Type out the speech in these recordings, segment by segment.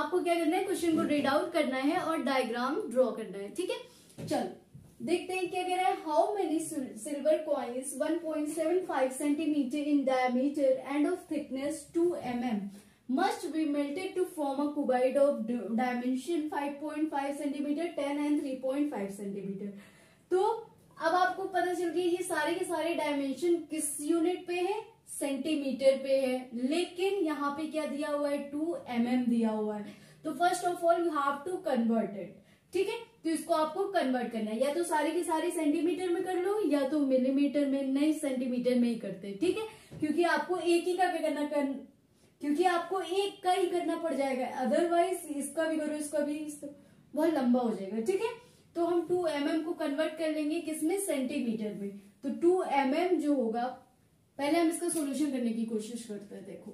आपको क्या करना है, क्वेश्चन को रीड आउट करना है और डायग्राम ड्रॉ करना है। ठीक है, चलो देखते हैं क्या कह रहा है। How many silver coins 1.75 centimetre in diameter end of thickness 2 mm must be melted to form a cubite of dimension 5.5 centimeter, 10 and 3.5 centimeter। तो अब आपको पता चल गया ये सारे के सारे डायमेंशन किस यूनिट पे है, सेंटीमीटर पे है, लेकिन यहाँ पे क्या दिया हुआ है, 2 mm दिया हुआ है। तो first of all you have to convert it. ठीक है, तो इसको आपको कन्वर्ट करना है, या तो सारे के सारे सेंटीमीटर में कर लो या तो मिलीमीटर में, नहीं सेंटीमीटर में ही करते। ठीक है, क्योंकि आपको एक ही का करना क्योंकि आपको एक का ही करना पड़ जाएगा, अदरवाइज इसका भी करो इसका भी, बहुत लंबा हो जाएगा। ठीक है, तो हम 2 mm को कन्वर्ट कर लेंगे किसमें, सेंटीमीटर में। तो 2 mm जो होगा, पहले हम इसका सॉल्यूशन करने की कोशिश करते हैं। देखो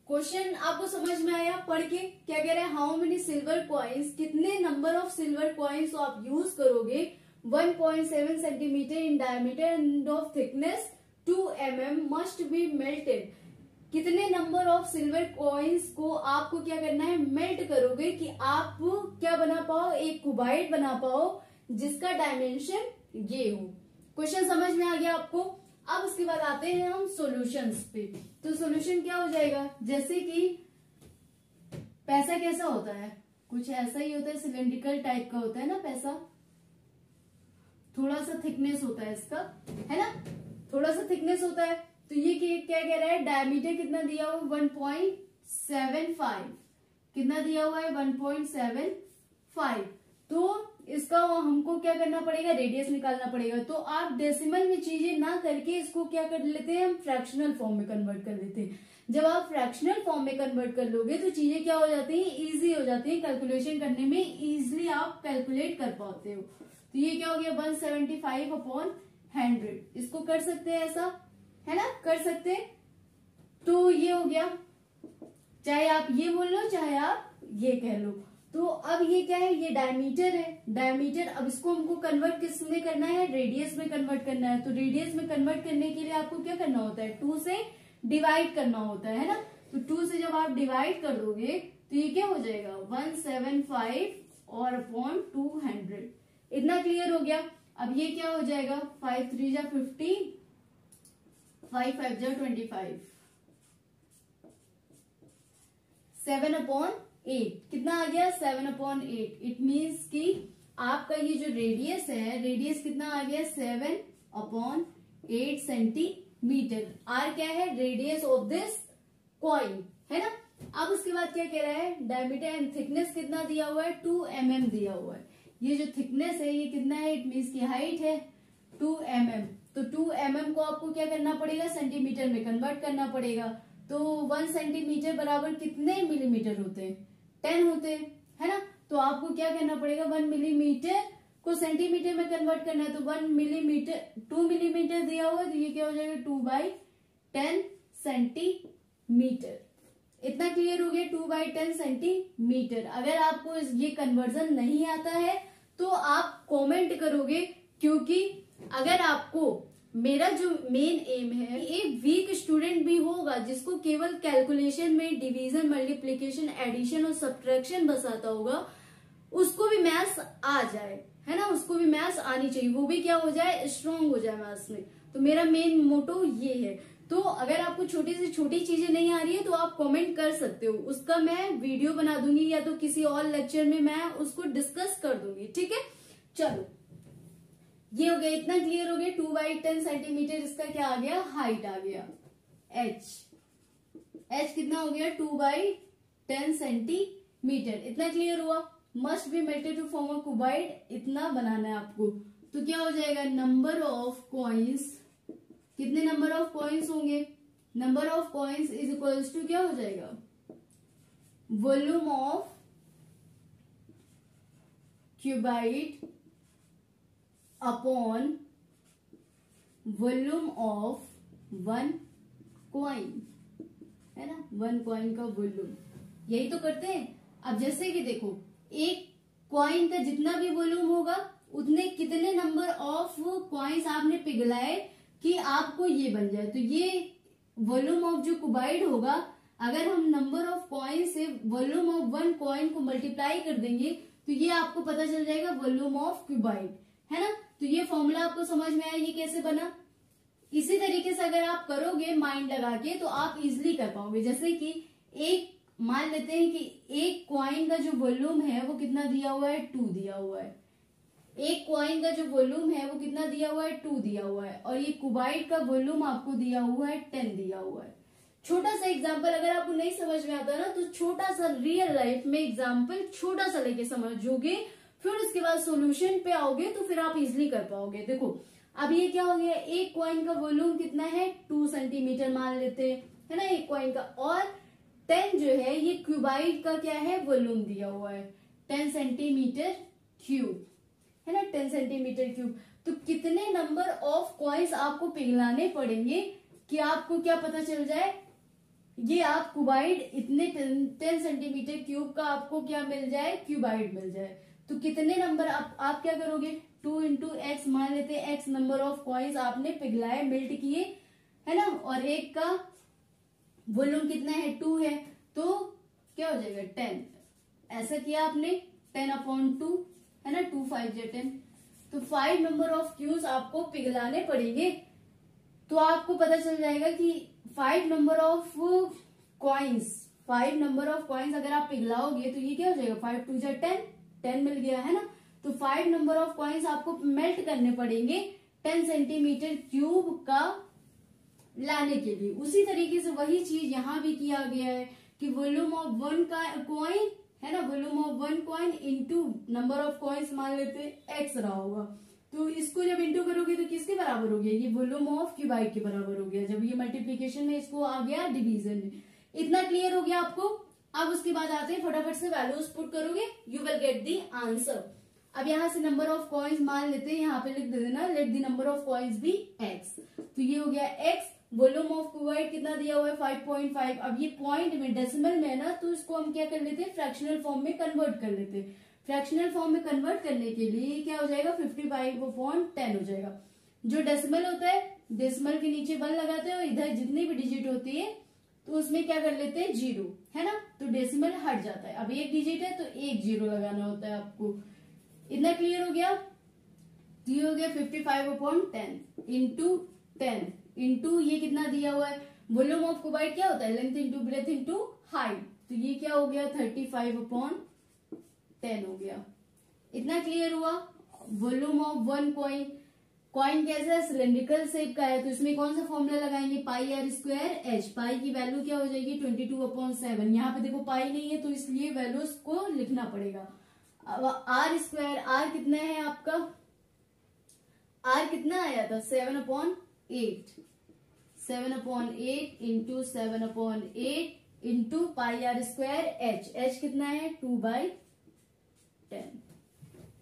क्वेश्चन आपको समझ में आया पढ़ के, क्या कह रहे हैं, हाउ मेनी सिल्वर कॉइन्स, कितने नंबर ऑफ सिल्वर कॉइन्स आप यूज करोगे 1.7 centimetre in diameter end of thickness 2 mm must be melted. कितने नंबर ऑफ सिल्वर कॉइन्स को आपको क्या करना है, मेल्ट करोगे कि आप क्या बना पाओ, एक कुबाइट बना पाओ जिसका डायमेंशन ये हो। क्वेश्चन समझ में आ गया आपको। अब उसके बाद आते हैं हम सॉल्यूशंस पे। तो सॉल्यूशन क्या हो जाएगा, जैसे कि पैसा कैसा होता है, कुछ ऐसा ही होता है, सिलेंड्रिकल टाइप का होता है ना पैसा, थोड़ा सा थिकनेस होता है इसका, है ना, थोड़ा सा थिकनेस होता है। तो ये क्या कह रहा है, डायमीटर कितना दिया हुआ, 1.75, कितना दिया हुआ है, 1.75। तो इसका हमको क्या करना पड़ेगा, रेडियस निकालना पड़ेगा। तो आप डेसिमल में चीजें ना करके इसको क्या कर लेते हैं, हम फ्रैक्शनल फॉर्म में कन्वर्ट कर लेते हैं। जब आप फ्रैक्शनल फॉर्म में कन्वर्ट कर लोगे तो चीजें क्या हो जाती हैं, इजी हो जाती है, कैलकुलेशन करने में इजिली आप कैलकुलेट कर पाते हो। तो ये क्या हो गया, 175/100। इसको कर सकते हैं ऐसा, है ना, कर सकते हैं। तो ये हो गया, चाहे आप ये बोल लो चाहे आप ये कह लो। तो अब ये क्या है, ये डायमीटर है, डायमीटर। अब इसको हमको कन्वर्ट किस में करना है, रेडियस में कन्वर्ट करना है। तो रेडियस में कन्वर्ट करने के लिए आपको क्या करना होता है, 2 से डिवाइड करना होता है ना। तो 2 से जब आप डिवाइड कर दोगे तो ये क्या हो जाएगा, 175 और अपॉन 200। इतना क्लियर हो गया। अब ये क्या हो जाएगा, 5 3 जा 50, 5 5 जा 25, 7/8 कितना आ गया, 7/8। इट मीन्स कि आपका ये जो रेडियस है, रेडियस कितना आ गया, 7/8 सेंटीमीटर। आर क्या है, रेडियस ऑफ दिस कॉइन, है ना। अब उसके बाद क्या कह रहा है, डायमीटर एंड थिकनेस कितना दिया हुआ है, 2 mm दिया हुआ है। ये जो थिकनेस है ये कितना है, इट मीन्स की हाइट है 2 mm। तो 2 mm को आपको क्या करना पड़ेगा, सेंटीमीटर में कन्वर्ट करना पड़ेगा। तो 1 सेंटीमीटर बराबर कितने मिलीमीटर होते हैं, 10 होते हैं, है ना। तो आपको क्या करना पड़ेगा, 1 मिलीमीटर को सेंटीमीटर में कन्वर्ट करना है। तो 1 मिलीमीटर, 2 मिलीमीटर दिया हुआ है, तो ये क्या हो जाएगा, 2/10 सेंटीमीटर। इतना क्लियर हो गया, 2/10 सेंटीमीटर। अगर आपको ये कन्वर्जन नहीं आता है तो आप कमेंट करोगे, क्योंकि अगर आपको, मेरा जो मेन एम है, एक वीक स्टूडेंट भी होगा जिसको केवल कैलकुलेशन में डिवीजन, मल्टीप्लिकेशन, एडिशन और सब्ट्रैक्शन बस आता होगा, उसको भी मैथ्स आ जाए, है ना, उसको भी मैथ्स आनी चाहिए, वो भी क्या हो जाए, स्ट्रांग हो जाए मैथ्स में। तो मेरा मेन मोटो ये है। तो अगर आपको छोटी से छोटी चीजें नहीं आ रही है तो आप कमेंट कर सकते हो, उसका मैं वीडियो बना दूंगी या तो किसी और लेक्चर में मैं उसको डिस्कस कर दूंगी। ठीक है, चलो ये हो गया, इतना क्लियर हो गया। 2/10 सेंटीमीटर इसका क्या आ गया, हाइट आ गया। एच कितना हो गया, 2/10 सेंटीमीटर। इतना क्लियर हुआ। Must be melted to form a cuboid, इतना बनाना है आपको। तो क्या हो जाएगा, नंबर ऑफ कॉइन्स, कितने नंबर ऑफ कॉइन्स होंगे, number of coins is equals to क्या हो जाएगा, volume of cuboid upon volume of 1 coin, है ना, 1 कॉइन का वॉल्यूम। यही तो करते हैं। अब जैसे कि देखो, एक कॉइन का जितना भी वॉल्यूम होगा उतने कितने नंबर ऑफ कॉइन्स आपने पिघलाए कि आपको ये बन जाए। तो ये वॉल्यूम ऑफ जो क्यूबाइड होगा, अगर हम नंबर ऑफ कॉइन से वॉल्यूम ऑफ वन कॉइन को मल्टीप्लाई कर देंगे तो ये आपको पता चल जाएगा वॉल्यूम ऑफ क्यूबाइड, है ना। तो ये फॉर्मूला आपको समझ में आया ये कैसे बना। इसी तरीके से अगर आप करोगे माइंड लगा के तो आप इजिली कर पाओगे। जैसे कि एक मान लेते हैं कि एक कॉइन का जो वॉल्यूम है वो कितना दिया हुआ है, 2 दिया हुआ है। एक कॉइन का जो वॉल्यूम है वो कितना दिया हुआ है, 2 दिया हुआ है। और ये क्यूबाइड का वॉल्यूम आपको दिया हुआ है 10 दिया हुआ है। छोटा सा एग्जाम्पल अगर आपको नहीं समझ में आता ना तो छोटा सा रियल लाइफ में एग्जाम्पल छोटा सा लेके समझोगे, फिर उसके बाद सॉल्यूशन पे आओगे तो फिर आप इजिली कर पाओगे। देखो अब ये क्या हो गया, एक कॉइन का वॉल्यूम कितना है, 2 सेंटीमीटर मान लेते हैं, है ना एक कॉइन का। और 10 जो है ये क्यूबाइड का क्या है, वॉल्यूम दिया हुआ है 10 सेंटीमीटर क्यूब, है ना 10 सेंटीमीटर क्यूब। तो कितने नंबर ऑफ कॉइन्स आपको पिघलाने पड़ेंगे कि आपको क्या पता चल जाए, ये आप क्यूबाइड इतने 10 सेंटीमीटर क्यूब का आपको क्या मिल जाए, क्यूबाइड मिल जाए। तो कितने नंबर आप क्या करोगे, 2 इंटू एक्स मान लेते हैं, एक्स नंबर ऑफ कॉइन्स आपने पिघलाए, मेल्ट किए, है ना। और एक का वॉल्यूम कितना है, 2 है, तो क्या हो जाएगा 10। ऐसा किया आपने 10/2, है ना 2 5 10। तो 5 नंबर ऑफ क्यूब्स आपको पिघलाने पड़ेंगे। तो आपको पता चल जाएगा कि 5 number of coins, 5 number of coins अगर आप पिघलाओगे तो ये क्या हो जाएगा, 5 2 10 मिल गया, है ना। तो 5 नंबर ऑफ कॉइन्स आपको मेल्ट करने पड़ेंगे 10 सेंटीमीटर क्यूब का लाने के लिए। उसी तरीके से वही चीज यहां भी किया गया है कि वॉल्यूम ऑफ वन का कॉइन, है ना, volume of one coin into number of coins मान लेते एक्स रहा होगा। तो इसको जब इंटू करोगे तो किसके बराबर हो गया, ये वॉल्यूम ऑफ क्यूबाइड के बराबर हो गया। जब ये मल्टीप्लीकेशन में इसको आ गया डिवीजन में। इतना क्लियर हो गया आपको। अब उसके बाद आते हैं, फटाफट से वैल्यूज पुट करोगे, you will get the answer. अब यहाँ से नंबर ऑफ कॉइन्स मान लेते हैं, यहाँ पे लिख देना let the number of coins be x. तो ये हो गया एक्स, वॉल्यूम ऑफ क्यूबाइड कितना दिया हुआ है 5.5। अब ये पॉइंट में डेसिमल में है ना, तो इसको हम क्या कर लेते हैं, फ्रैक्शनल फॉर्म में कन्वर्ट कर लेते हैं। फ्रैक्शनल फॉर्म में कन्वर्ट करने के लिए क्या हो जाएगा, 55/10 हो जाएगा। जो डेसिमल होता है, डेसिमल के नीचे 1 लगाते हैं और इधर जितनी भी डिजिट होती है तो उसमें क्या कर लेते हैं 0, है ना। तो डेसिमल हट जाता है। अब एक डिजिट है तो एक 0 लगाना होता है आपको। इतना क्लियर हो गया। तो ये हो गया 55/10 इंटू 10 इंटू ये कितना दिया हुआ है, वॉल्यूम ऑफ क्यूबाइड क्या होता है, length into breadth into height. तो ये क्या हो गया 35/10 हो गया। इतना क्लियर हुआ। Volume of one coin, coin कैसा है, सिलेंड्रिकल शेप का है, तो इसमें कौन सा फॉर्मूला लगाएंगे, पाई आर स्क्वायर एच। पाई की वैल्यू क्या हो जाएगी 22/7। यहाँ पे देखो पाई नहीं है तो इसलिए वैल्यूज को लिखना पड़ेगा। अब आर स्क्वायर, आर कितना है आपका, आर कितना आया था 7/8, 7/8 into 7/8 into pi r square h. H कितना है 2/10।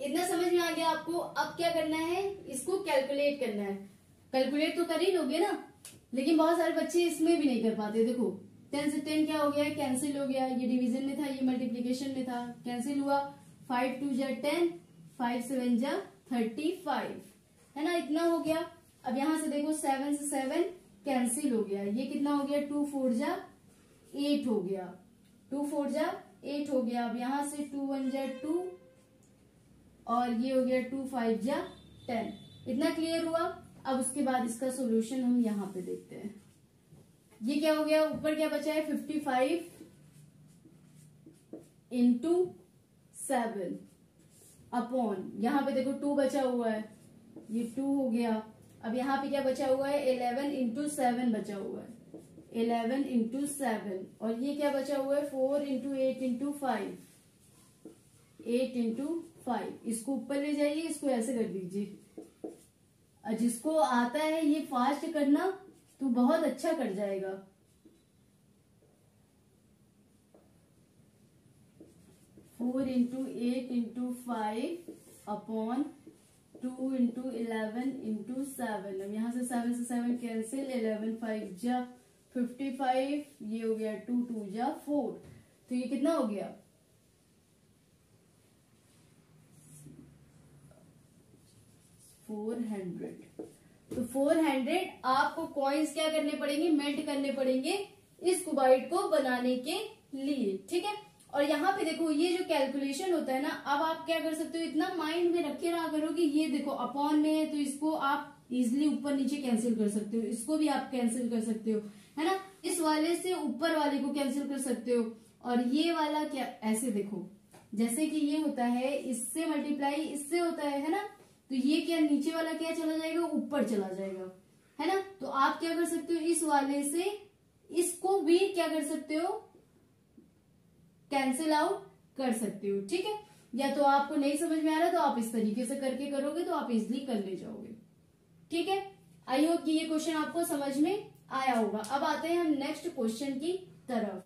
इतना समझ में आ गया आपको। अब क्या करना है, इसको कैलकुलेट करना है। कैलकुलेट तो कर ही लोगे ना, लेकिन बहुत सारे बच्चे इसमें भी नहीं कर पाते। देखो 10 से 10 क्या हो गया, कैंसिल हो गया। ये डिवीजन में था, ये मल्टीप्लीकेशन में था, कैंसिल हुआ। 5 2 10, 5 7 35, है ना, इतना हो गया। अब यहां से देखो 7 से 7 कैंसिल हो गया। ये कितना हो गया 2 4 8 हो गया, 2 4 8 हो गया। अब यहां से 2 1 2 और ये हो गया 2 5 10। इतना क्लियर हुआ। अब उसके बाद इसका सॉल्यूशन हम यहां पे देखते हैं। ये क्या हो गया, ऊपर क्या बचा है 55 इंटू 7 अपॉन, यहां पे देखो 2 बचा हुआ है, ये 2 हो गया। अब यहाँ पे क्या बचा हुआ है 11 इंटू 7 बचा हुआ है, 11 इंटू 7। और ये क्या बचा हुआ है 4 इंटू 8 इंटू 5, 8 इंटू 5। इसको ऊपर ले जाइए, इसको ऐसे कर दीजिए। जिसको आता है ये फास्ट करना तो बहुत अच्छा कर जाएगा। Four into 8 into 5 upon 2 into 11 into 7। अब यहां से 7 से 7 कैंसिल, 11 5 55, ये हो गया 2 2 4। तो ये कितना हो गया 400। तो 400 आपको कॉइन्स क्या करने पड़ेंगे, मेल्ट करने पड़ेंगे इस क्यूबॉइड को बनाने के लिए। ठीक है, और यहाँ पे देखो ये जो कैलकुलेशन होता है ना, अब आप क्या कर सकते हो, इतना माइंड में रखे रहा करो कि ये देखो अपॉन में है तो इसको आप इजिली ऊपर नीचे कैंसिल कर सकते हो, इसको भी आप कैंसिल कर सकते हो, है ना। इस वाले से ऊपर वाले को कैंसिल कर सकते हो, और ये वाला क्या ऐसे देखो, जैसे कि ये होता है इससे मल्टीप्लाई इससे होता है ना, तो ये क्या नीचे वाला क्या चला जाएगा, ऊपर चला जाएगा, है ना। तो आप क्या कर सकते हो, इस वाले से इसको भी क्या कर सकते हो, कैंसिल आउट कर सकते हो। ठीक है, या तो आपको नहीं समझ में आ रहा तो आप इस तरीके से करके करोगे तो आप इजिली कर ले जाओगे। ठीक है, आई होप कि ये क्वेश्चन आपको समझ में आया होगा। अब आते हैं हम नेक्स्ट क्वेश्चन की तरफ।